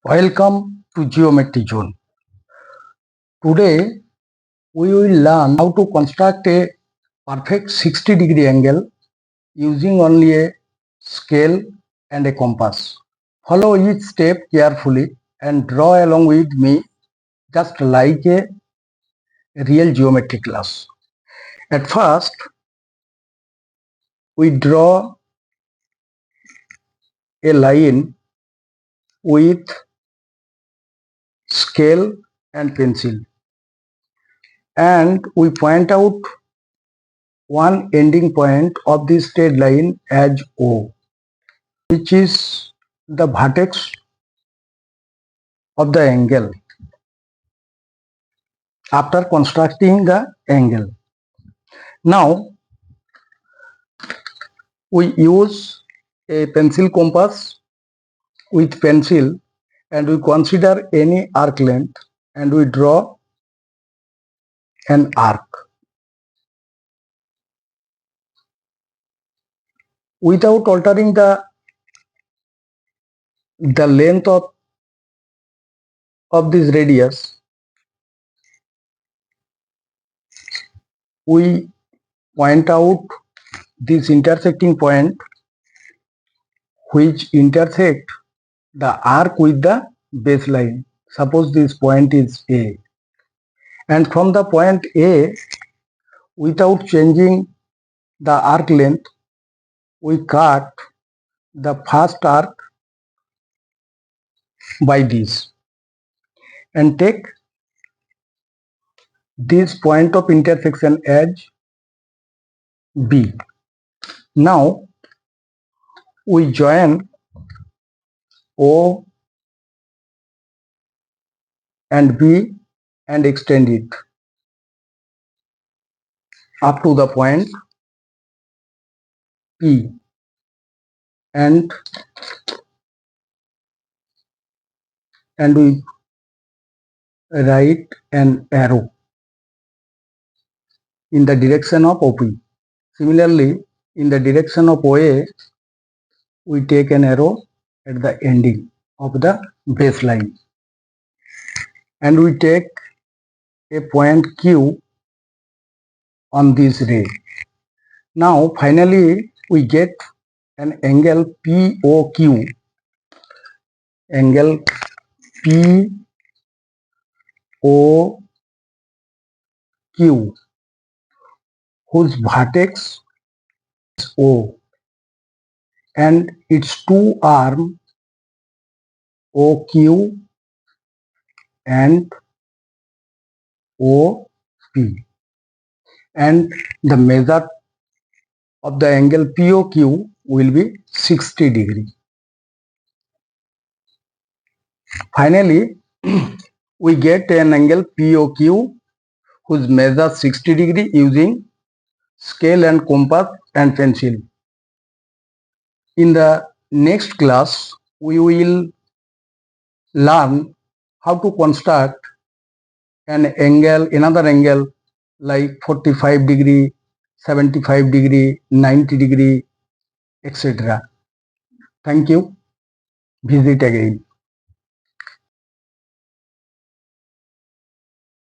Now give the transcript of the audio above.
Welcome to Geometry Zone. Today we will learn how to construct a perfect 60-degree angle using only a scale and a compass. Follow each step carefully and draw along with me just like a real geometry class. At first, we draw a line with scale and pencil, and we point out one ending point of this straight line as O, which is the vertex of the angle after constructing the angle. Now we use a pencil compass with pencil and we consider any arc length and we draw an arc. Without altering the length of this radius, we point out this intersecting point which intersect the arc with the baseline. Suppose this point is A, and from the point A, without changing the arc length, we cut the first arc by this and take this point of intersection as B. Now we join O and B and extend it up to the point P, and we write an arrow in the direction of OP. Similarly, in the direction of OA, we take an arrow at the ending of the baseline, and we take a point Q on this ray. Now finally we get an angle POQ, angle POQ, whose vertex is O and its two arms OQ and OP, and the measure of the angle POQ will be 60 degree. Finally, we get an angle POQ whose measure 60 degree using scale and compass and pencil. In the next class, we will learn how to construct another angle like 45 degree, 75 degree, 90 degree, etc. Thank you. Visit again.